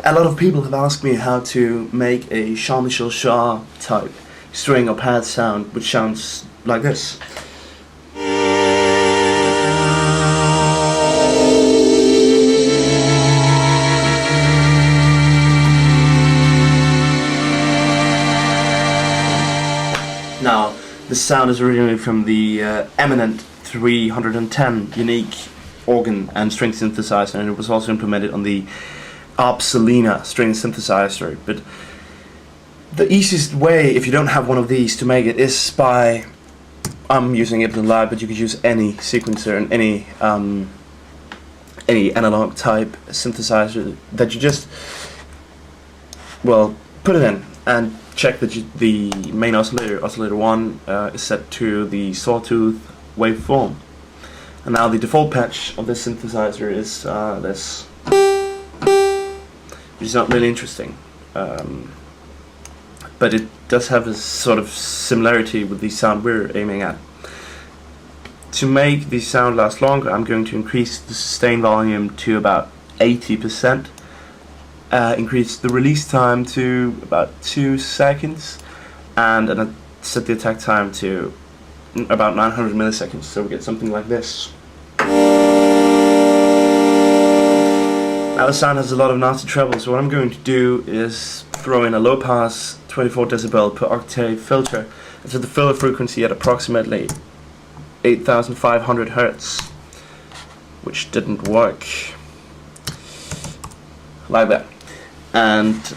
A lot of people have asked me how to make a Jean Michel Jarre type string or pad sound, which sounds like this. Now, this sound is originally from the eminent 310 unique organ and string synthesizer, and it was also implemented on the Selena string synthesizer. But the easiest way, if you don't have one of these, to make it is by, I'm using Ableton Live, but you could use any sequencer and any analog type synthesizer that you just, well, put it in and check that the main oscillator 1, is set to the sawtooth waveform. And now the default patch of this synthesizer is this, which is not really interesting, but it does have a sort of similarity with the sound we're aiming at. To make the sound last longer, I'm going to increase the sustain volume to about 80%, increase the release time to about 2 seconds, and then set the attack time to about 900 milliseconds, so we get something like this. Now the sound has a lot of nasty treble, so what I'm going to do is throw in a low pass 24 decibel per octave filter and set the filter frequency at approximately 8500 Hertz, which didn't work, like that, and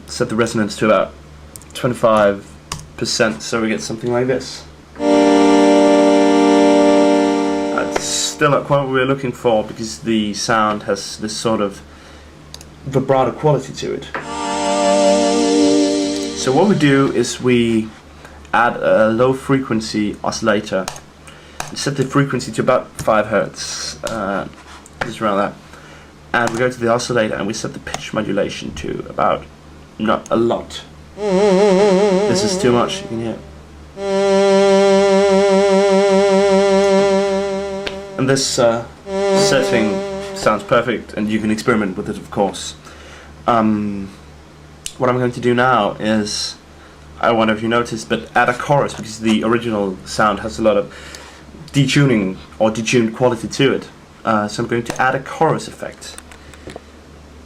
set the resonance to about 25%, so we get something like this. It's still not quite what we're looking for, because the sound has this sort of vibrato quality to it. So what we do is we add a low frequency oscillator and set the frequency to about 5 Hertz, just around that, and we go to the oscillator and we set the pitch modulation to about, not a lot, this is too much, you can hear. And this setting sounds perfect, and you can experiment with it, of course. What I'm going to do now is, I wonder if you noticed, but add a chorus, because the original sound has a lot of detuning or detuned quality to it. So I'm going to add a chorus effect,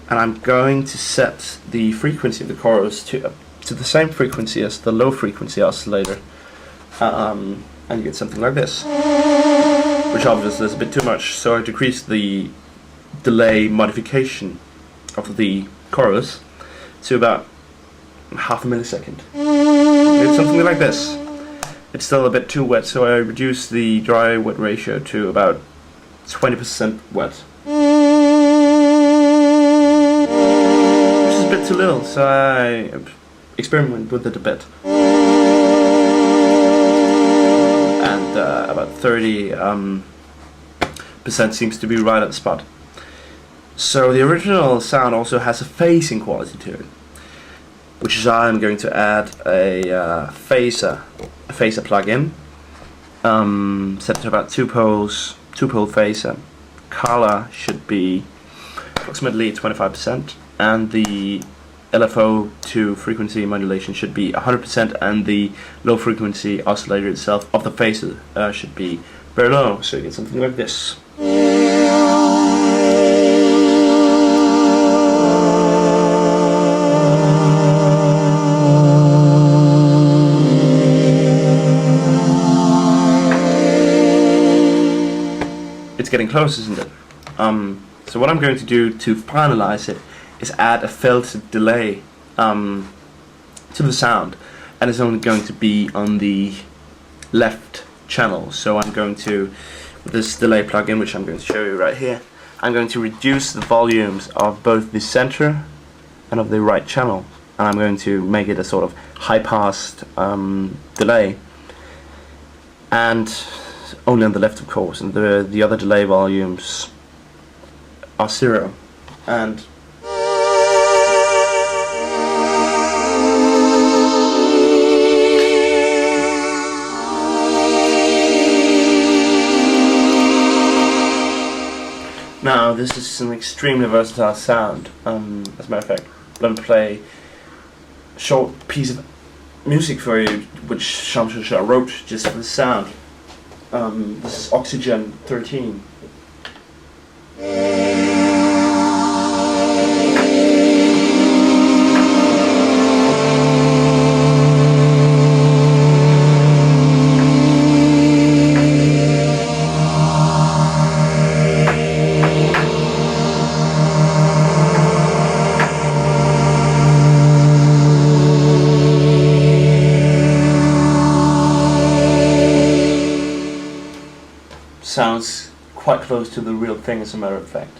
and I'm going to set the frequency of the chorus to the same frequency as the low frequency oscillator, and you get something like this, which obviously is a bit too much, so I decrease the delay modification of the chorus to about half a millisecond. It's something like this. It's still a bit too wet, so I reduce the dry wet ratio to about 20% wet, which is a bit too little, so I experiment with it a bit. And about 30% seems to be right at the spot. So the original sound also has a phasing quality to it, which is why I'm going to add a phaser plugin, set to about 2-pole phaser. Color should be approximately 25%, and the LFO to frequency modulation should be 100%, and the low frequency oscillator itself of the phaser should be very low, so you get something like this. It's getting close, isn't it? So what I'm going to do to finalize it is add a filtered delay to the sound, and it's only going to be on the left channel. So I'm going to, with this delay plugin, which I'm going to show you right here, I'm going to reduce the volumes of both the center and of the right channel, and I'm going to make it a sort of high-passed delay, and only on the left, of course, and the other delay volumes are 0. And Now this is an extremely versatile sound. As a matter of fact, let me play a short piece of music for you, which Jean Michel Jarre wrote just for the sound. This is Oxygen 13. Sounds quite close to the real thing, as a matter of fact.